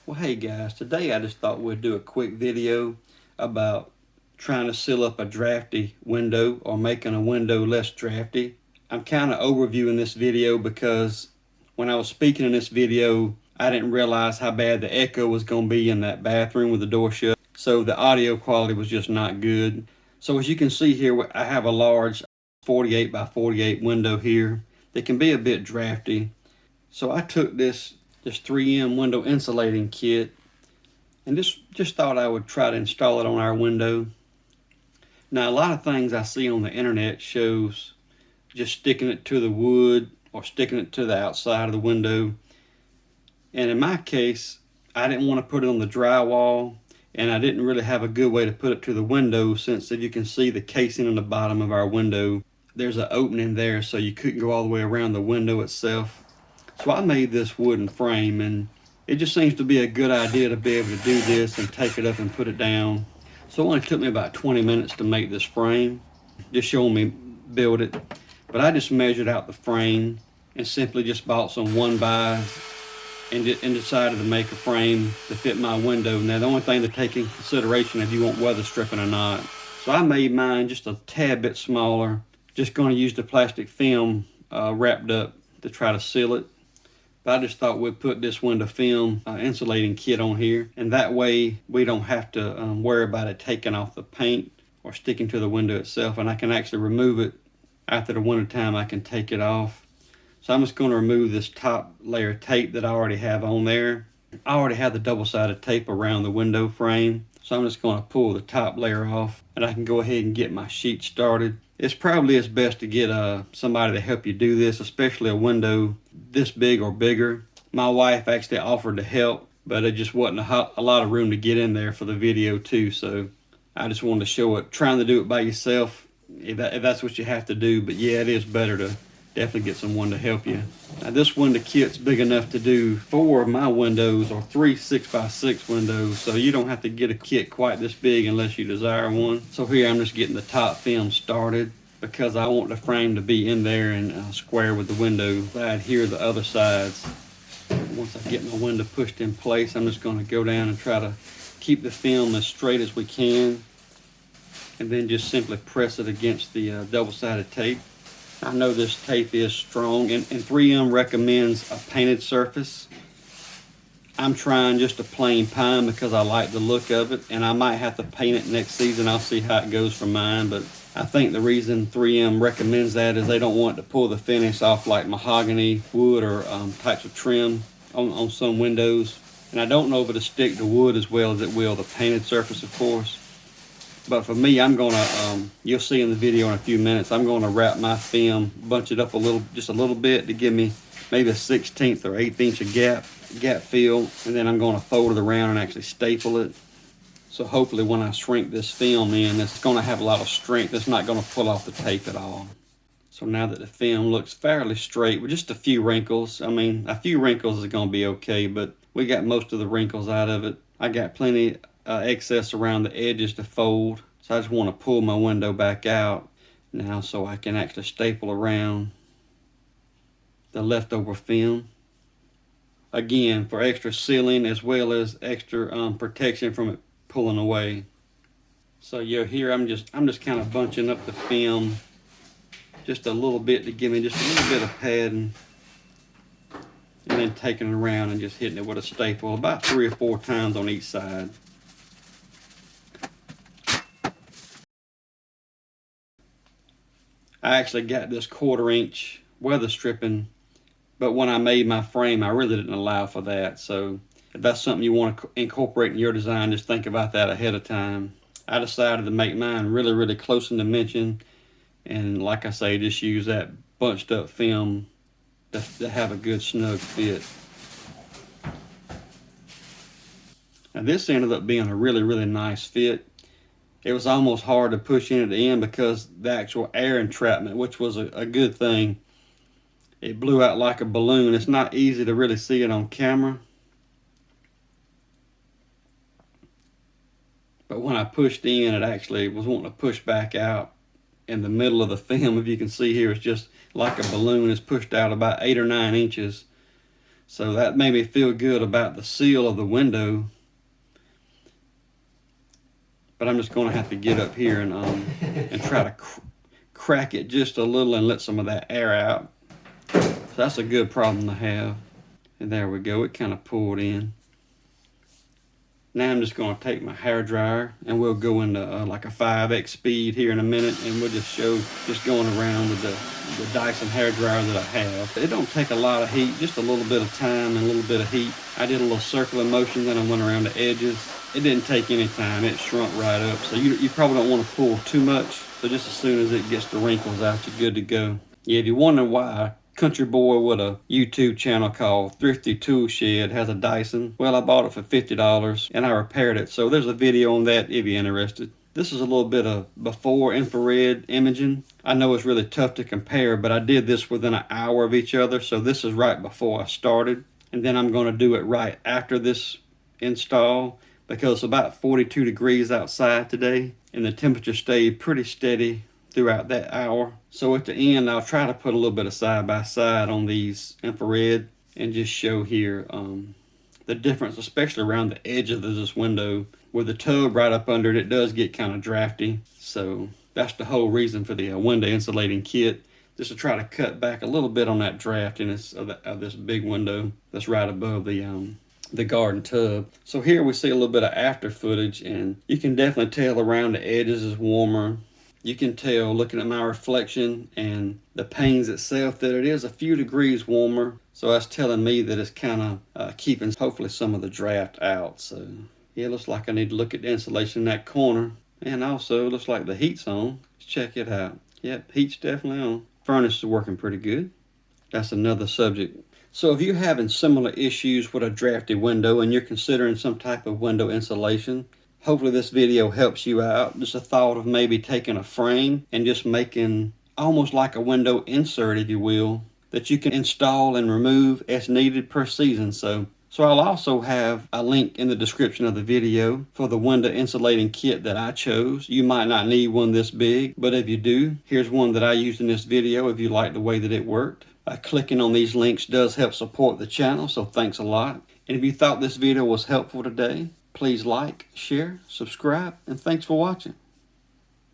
Well, hey guys, today I just thought we'd do a quick video about trying to seal up a drafty window or making a window less drafty. I'm kind of overviewing this video because when I was speaking in this video, I didn't realize how bad the echo was going to be in that bathroom with the door shut. So the audio quality was just not good. So as you can see here, I have a large 48 by 48 window here that can be a bit drafty. So I took this 3M window insulating kit and just thought I would try to install it on our window. Now a lot of things I see on the internet shows just sticking it to the wood or sticking it to the outside of the window, and in my case I didn't want to put it on the drywall, and I didn't really have a good way to put it to the window, since if you can see the casing in the bottom of our window, there's an opening there, so you couldn't go all the way around the window itself. So I made this wooden frame, and it just seems to be a good idea to be able to do this and take it up and put it down. So it only took me about 20 minutes to make this frame, just showing me build it. But I just measured out the frame and simply just bought some 1x and decided to make a frame to fit my window. Now the only thing to take in consideration if you want weather stripping or not. So I made mine just a tad bit smaller, just going to use the plastic film wrapped up to try to seal it. But I just thought we'd put this window film insulating kit on here, and that way we don't have to worry about it taking off the paint or sticking to the window itself, and I can actually remove it after the winter time. I can take it off. So I'm just going to remove this top layer of tape that I already have on there. I already have the double-sided tape around the window frame, so I'm just going to pull the top layer off, and I can go ahead and get my sheet started. It's probably best to get somebody to help you do this, especially a window this big or bigger. My wife actually offered to help, but it just wasn't a lot of room to get in there for the video too, so I just wanted to show it. Trying to do it by yourself, if that's what you have to do, but yeah, it is better to definitely get someone to help you. Now this window kit's big enough to do 4 of my windows or 3 6x6 windows, so you don't have to get a kit quite this big unless you desire one. So here I'm just getting the top film started because I want the frame to be in there and square with the window. I adhere the other sides. Once I get my window pushed in place, I'm just going to go down and try to keep the film as straight as we can, and then just simply press it against the double-sided tape. I know this tape is strong, and 3M recommends a painted surface. I'm trying just a plain pine because I like the look of it, and I might have to paint it next season. I'll see how it goes for mine, but I think the reason 3M recommends that is they don't want to pull the finish off like mahogany wood or types of trim on some windows. And I don't know if it'll stick to wood as well as it will the painted surface, of course. But for me, I'm gonna, you'll see in the video in a few minutes, I'm gonna wrap my film, bunch it up just a little bit to give me maybe a 1/16 or 1/8 inch of gap fill, and then I'm gonna fold it around and actually staple it. So hopefully when I shrink this film in, it's gonna have a lot of strength. It's not gonna pull off the tape at all. So now that the film looks fairly straight with just a few wrinkles, I mean, a few wrinkles is gonna be okay, but we got most of the wrinkles out of it. I got plenty excess around the edges to fold, so I just want to pull my window back out now so I can actually staple around the leftover film, again for extra sealing as well as extra protection from it pulling away. So yeah, here I'm just kind of bunching up the film just a little bit to give me just a little bit of padding, and then taking it around and just hitting it with a staple about 3 or 4 times on each side. I actually got this 1/4 inch weather stripping, but when I made my frame, I really didn't allow for that. So if that's something you want to incorporate in your design, just think about that ahead of time. I decided to make mine really, really close in dimension, and like I say, just use that bunched up film to have a good snug fit. Now this ended up being a really, really nice fit. It was almost hard to push in at the end because the actual air entrapment, which was a good thing, it blew out like a balloon. It's not easy to really see it on camera, but when I pushed in, it actually was wanting to push back out in the middle of the film. If you can see here, it's just like a balloon. It's pushed out about 8 or 9 inches. So that made me feel good about the seal of the window. But I'm just going to have to get up here and try to crack it just a little and let some of that air out. So that's a good problem to have. And there we go, it kind of pulled in. Now I'm just going to take my hair dryer and we'll go into like a 5x speed here in a minute, and we'll just show just going around with the Dyson hair dryer that I have. It don't take a lot of heat, just a little bit of time and a little bit of heat. I did a little circular motion, then I went around the edges. It didn't take any time, it shrunk right up. So you probably don't want to pull too much. So just as soon as it gets the wrinkles out, you're good to go. Yeah, if you're wondering why country boy with a YouTube channel called Thrifty Tool Shed has a Dyson, well, I bought it for $50 and I repaired it. So there's a video on that if you're interested. This is a little bit of before infrared imaging. I know it's really tough to compare, but I did this within an hour of each other. So this is right before I started. And then I'm going to do it right after this install, because it's about 42 degrees outside today and the temperature stayed pretty steady throughout that hour. So at the end, I'll try to put a little bit of side by side on these infrared and just show here the difference, especially around the edge of this window. With the tub right up under it, it does get kind of drafty. So that's the whole reason for the window insulating kit, just to try to cut back a little bit on that draftiness of this big window that's right above the garden tub. So here we see a little bit of after footage, and you can definitely tell around the edges is warmer. You can tell looking at my reflection and the panes itself that it is a few degrees warmer. So that's telling me that it's kind of keeping hopefully some of the draft out. So yeah, it looks like I need to look at the insulation in that corner. And also looks like the heat's on. Let's check it out. Yep, heat's definitely on. Furnace is working pretty good. That's another subject. So if you're having similar issues with a drafty window and you're considering some type of window insulation, hopefully this video helps you out. Just a thought of maybe taking a frame and just making almost like a window insert, if you will, that you can install and remove as needed per season. So I'll also have a link in the description of the video for the window insulating kit that I chose. You might not need one this big, but if you do, here's one that I used in this video if you like the way that it worked. Clicking on these links does help support the channel, so thanks a lot. And if you thought this video was helpful today, please like, share, subscribe, and thanks for watching.